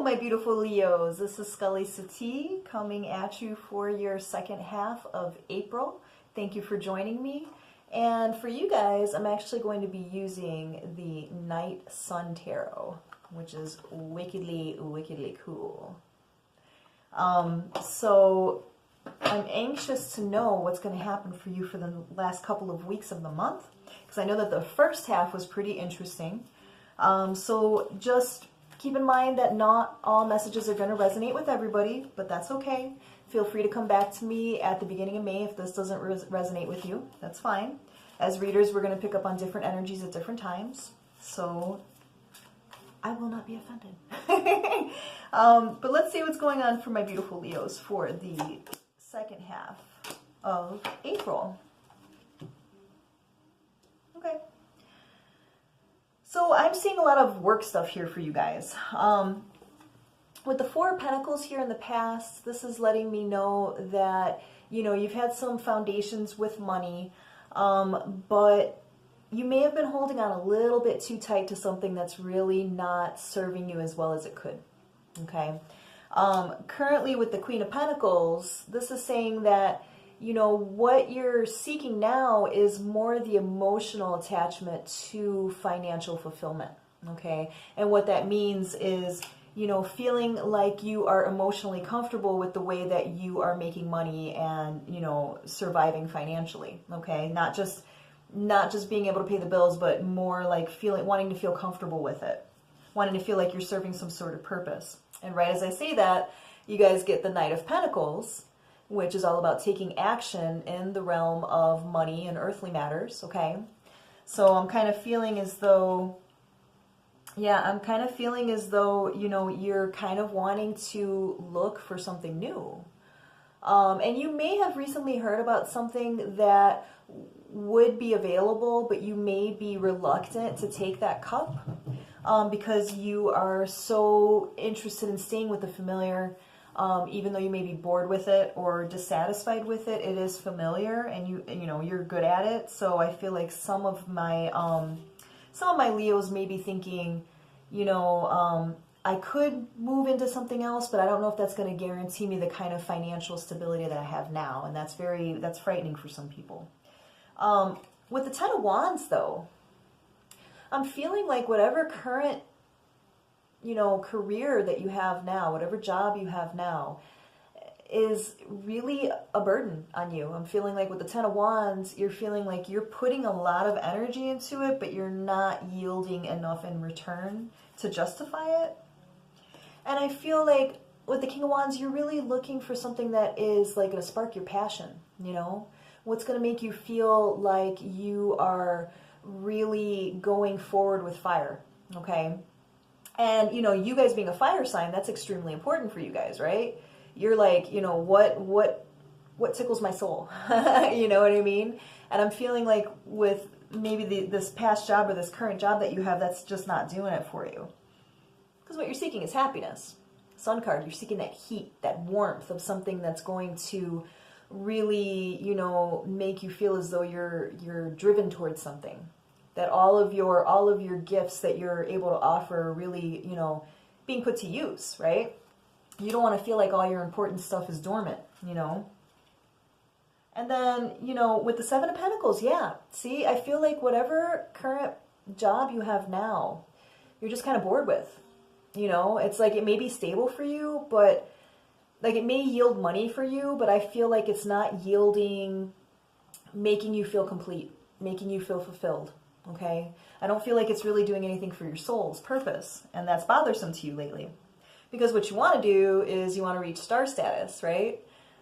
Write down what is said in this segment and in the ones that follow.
my beautiful Leos. This is Scully Satie coming at you for your second half of April. Thank you for joining me. And for you guys, I'm actually going to be using the Night Sun Tarot, which is wickedly, wickedly cool. So I'm anxious to know what's going to happen for you for the last couple of weeks of the month, because I know that the first half was pretty interesting. So just keep in mind that not all messages are going to resonate with everybody, but that's okay. Feel free to come back to me at the beginning of May if this doesn't resonate with you. That's fine. As readers, we're going to pick up on different energies at different times, so I will not be offended. But let's see what's going on for my beautiful Leos for the second half of April. Okay. So I'm seeing a lot of work stuff here for you guys. With the Four of Pentacles here in the past, this is letting me know that, you know, you've had some foundations with money, but you may have been holding on a little bit too tight to something that's really not serving you as well as it could. Okay. Currently with the Queen of Pentacles, this is saying that, you know, what you're seeking now is more the emotional attachment to financial fulfillment, okay? And what that means is, you know, feeling like you are emotionally comfortable with the way that you are making money and, you know, surviving financially, okay? Not just being able to pay the bills, but more like wanting to feel comfortable with it, wanting to feel like you're serving some sort of purpose. And right as I say that, you guys get the Knight of Pentacles, which is all about taking action in the realm of money and earthly matters, okay? So I'm kind of feeling as though, you know, you're kind of wanting to look for something new. And you may have recently heard about something that would be available, but you may be reluctant to take that cup because you are so interested in staying with the familiar. Even though you may be bored with it or dissatisfied with it, it is familiar, and you know you're good at it. So I feel like some of my Leos may be thinking, you know, I could move into something else, but I don't know if that's going to guarantee me the kind of financial stability that I have now, and that's frightening for some people. With the Ten of Wands, though, I'm feeling like whatever current, you know, career that you have now, whatever job you have now, is really a burden on you. I'm feeling like with the Ten of Wands, you're feeling like you're putting a lot of energy into it, but you're not yielding enough in return to justify it. And I feel like with the King of Wands, you're really looking for something that is like going to spark your passion, you know? What's going to make you feel like you are really going forward with fire, okay? And, you know, you guys being a fire sign, that's extremely important for you guys, right? You're like, you know, what tickles my soul? You know what I mean? And I'm feeling like with maybe this past job or this current job that you have, that's just not doing it for you. Because what you're seeking is happiness. Sun card, you're seeking that heat, that warmth of something that's going to really, you know, make you feel as though you're driven towards something. That all of your gifts that you're able to offer are really, you know, being put to use, right? You don't want to feel like all your important stuff is dormant, you know? And then, you know, with the Seven of Pentacles, yeah. See, I feel like whatever current job you have now, you're just kind of bored with, you know? It's like it may be stable for you, but like it may yield money for you, but I feel like it's not yielding, making you feel complete, making you feel fulfilled. Okay, I don't feel like it's really doing anything for your soul's purpose, and that's bothersome to you lately. Because what you want to do is you want to reach star status, right?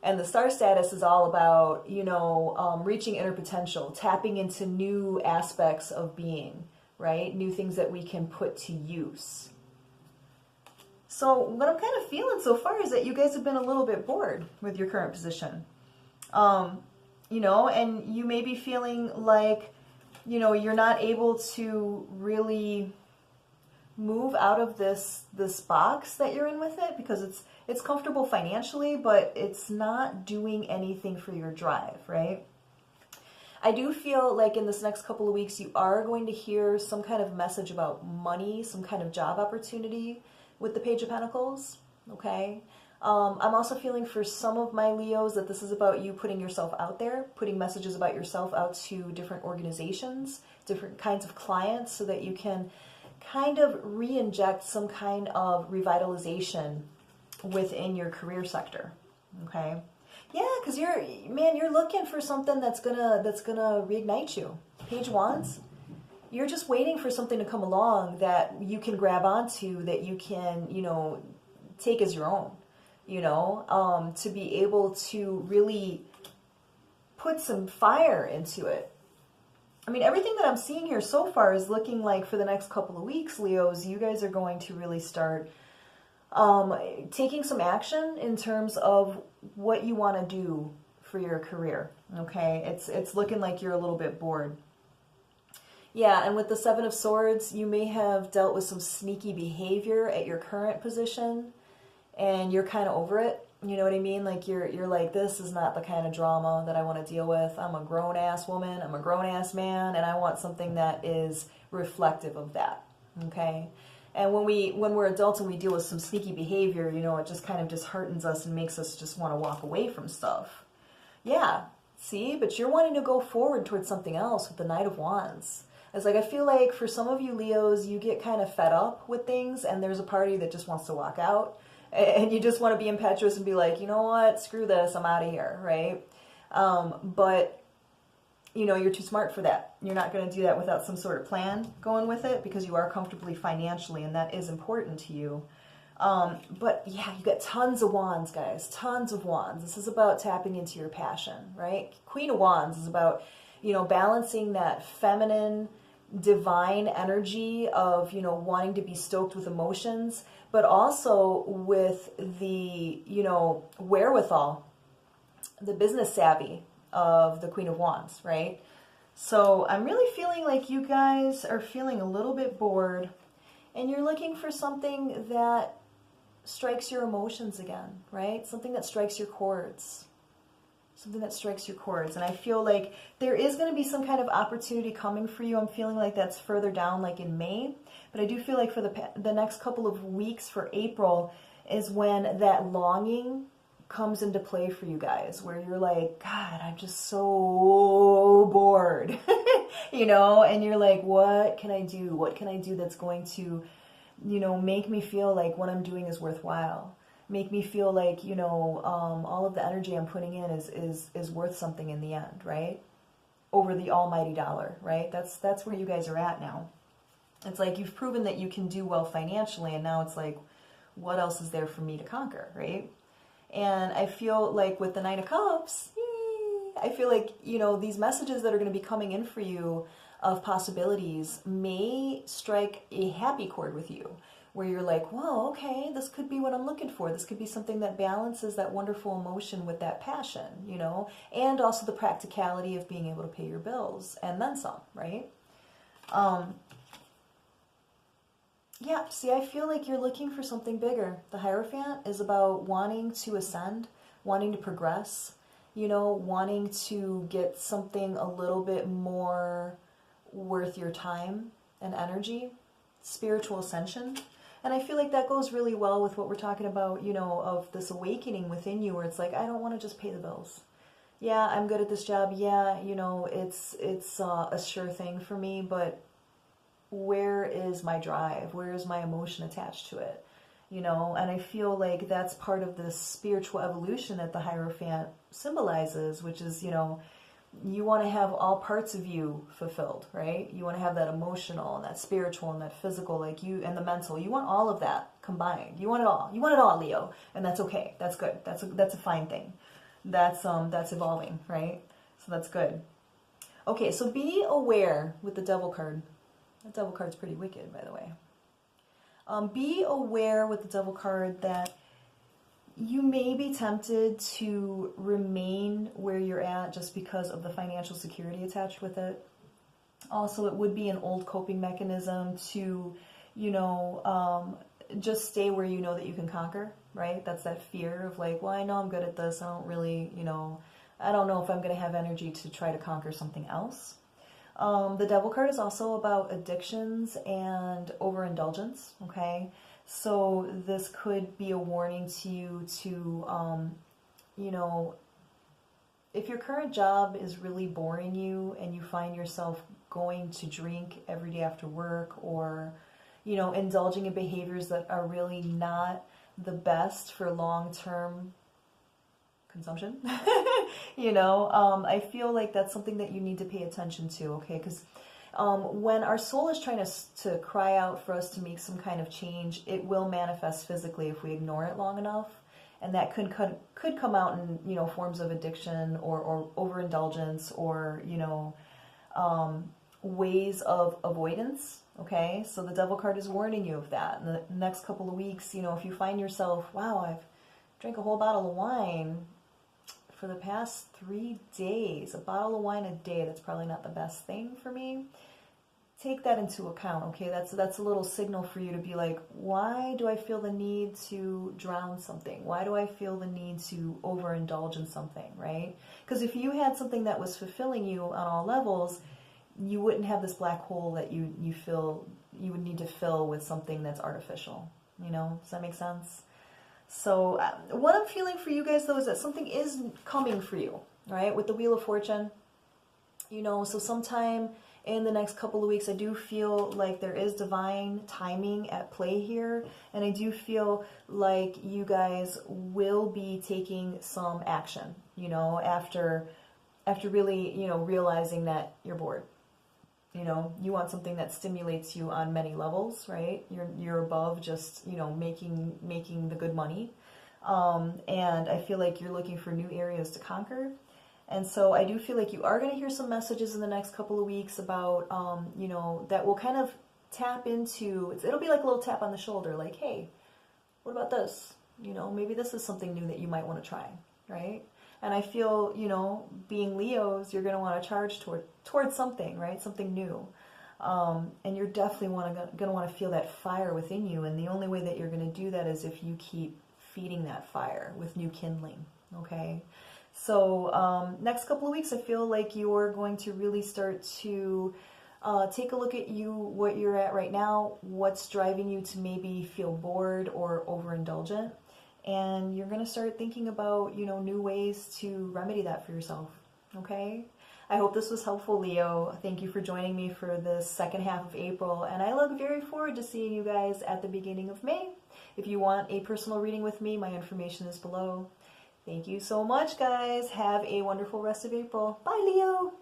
And the star status is all about, you know, reaching inner potential, tapping into new aspects of being, right? New things that we can put to use. So what I'm kind of feeling so far is that you guys have been a little bit bored with your current position. You know, and you may be feeling like, you know, you're not able to really move out of this box that you're in with it because it's comfortable financially, but it's not doing anything for your drive, right? I do feel like in this next couple of weeks, you are going to hear some kind of message about money, some kind of job opportunity with the Page of Pentacles, okay? I'm also feeling for some of my Leos that this is about you putting yourself out there, putting messages about yourself out to different organizations, different kinds of clients, so that you can kind of re-inject some kind of revitalization within your career sector, okay? Yeah, because you're looking for something that's gonna reignite you. Page Wands, you're just waiting for something to come along that you can grab onto, that you can, take as your own, to be able to really put some fire into it. I mean, everything that I'm seeing here so far is looking like for the next couple of weeks, Leos, you guys are going to really start taking some action in terms of what you want to do for your career, okay? It's looking like you're a little bit bored. Yeah, and with the Seven of Swords, you may have dealt with some sneaky behavior at your current position, and you're kind of over it. You know what I mean? Like you're like, this is not the kind of drama that I want to deal with. I'm a grown-ass woman, I'm a grown-ass man, and I want something that is reflective of that, okay? And when we're adults and we deal with some sneaky behavior, it just kind of disheartens us and makes us just want to walk away from stuff. Yeah, see? But you're wanting to go forward towards something else with the Knight of Wands. It's like, I feel like for some of you Leos, you get kind of fed up with things, and there's a party that just wants to walk out, and you just want to be impetuous and be like, you know what, screw this, I'm out of here, right? But, you're too smart for that. You're not going to do that without some sort of plan going with it, because you are comfortably financially, and that is important to you. But yeah, you got tons of wands, guys, tons of wands. This is about tapping into your passion, right? Queen of Wands is about, balancing that feminine, divine energy of, wanting to be stoked with emotions, but also with the, wherewithal, the business savvy of the Queen of Wands, right? So I'm really feeling like you guys are feeling a little bit bored, and you're looking for something that strikes your emotions again, right? Something that strikes your chords. Something that strikes your chords. And I feel like there is going to be some kind of opportunity coming for you. I'm feeling like that's further down, like in May. But I do feel like for the next couple of weeks for April is when that longing comes into play for you guys, where you're like, God, I'm just so bored, and you're like, what can I do? What can I do that's going to, make me feel like what I'm doing is worthwhile? Make me feel like, all of the energy I'm putting in is worth something in the end, right? Over the almighty dollar, right? That's where you guys are at now. It's like you've proven that you can do well financially, and now it's like, what else is there for me to conquer, right? And I feel like with the Nine of Cups, I feel like, these messages that are going to be coming in for you of possibilities may strike a happy chord with you, where you're like, whoa, okay, this could be what I'm looking for. This could be something that balances that wonderful emotion with that passion, and also the practicality of being able to pay your bills, and then some, right? Yeah, see, I feel like you're looking for something bigger. The Hierophant is about wanting to ascend, wanting to progress, wanting to get something a little bit more worth your time and energy, spiritual ascension. And I feel like that goes really well with what we're talking about, of this awakening within you, where it's like, I don't want to just pay the bills. Yeah, I'm good at this job. Yeah, it's a sure thing for me, but where is my drive? Where is my emotion attached to it? And I feel like that's part of the spiritual evolution that the Hierophant symbolizes, which is, you want to have all parts of you fulfilled, right? You want to have that emotional and that spiritual and that physical, and the mental. You want all of that combined. You want it all. You want it all, Leo, and that's okay. That's good. That's a fine thing. That's evolving, right? So that's good. Okay, so be aware with the Devil card. The Devil card's pretty wicked, by the way. Be aware with the Devil card that you may be tempted to remain where you're at just because of the financial security attached with it. Also, it would be an old coping mechanism to, just stay where you know that you can conquer, right? That's that fear of like, well, I know I'm good at this. I don't really, I don't know if I'm going to have energy to try to conquer something else. The Devil card is also about addictions and overindulgence, okay? So this could be a warning to you to, you know, if your current job is really boring you and you find yourself going to drink every day after work, or, you know, indulging in behaviors that are really not the best for long-term consumption, you know, I feel like that's something that you need to pay attention to, okay? Because when our soul is trying to cry out for us to make some kind of change, it will manifest physically if we ignore it long enough. And that could come out in, you know, forms of addiction or overindulgence, or, you know, ways of avoidance, okay? So the devil card is warning you of that. In the next couple of weeks, you know, if you find yourself, wow, I've drank a whole bottle of wine for the past 3 days, a bottle of wine a day, that's probably not the best thing for me. Take that into account, okay? That's a little signal for you to be like, why do I feel the need to drown something? Why do I feel the need to overindulge in something, right? Because if you had something that was fulfilling you on all levels, you wouldn't have this black hole that you feel you would need to fill with something that's artificial, you know? Does that make sense? So what I'm feeling for you guys, though, is that something is coming for you, right? With the Wheel of Fortune, you know, so sometime in the next couple of weeks, I do feel like there is divine timing at play here. And I do feel like you guys will be taking some action, you know, after really, you know, realizing that you're bored. You know, you want something that stimulates you on many levels, right? You're above just, you know, making the good money. And I feel like you're looking for new areas to conquer. And so I do feel like you are going to hear some messages in the next couple of weeks about, you know, that will kind of tap into, it'll be like a little tap on the shoulder, like, hey, what about this? You know, maybe this is something new that you might want to try, right? And I feel, you know, being Leos, you're going to want to charge towards something, right? Something new. And you're definitely going to want to feel that fire within you. And the only way that you're going to do that is if you keep feeding that fire with new kindling, okay? So next couple of weeks, I feel like you're going to really start to take a look at what you're at right now, what's driving you to maybe feel bored or overindulgent. And you're going to start thinking about, you know, new ways to remedy that for yourself, okay? I hope this was helpful, Leo. Thank you for joining me for the second half of April, and I look very forward to seeing you guys at the beginning of May. If you want a personal reading with me, my information is below. Thank you so much, guys. Have a wonderful rest of April. Bye, Leo.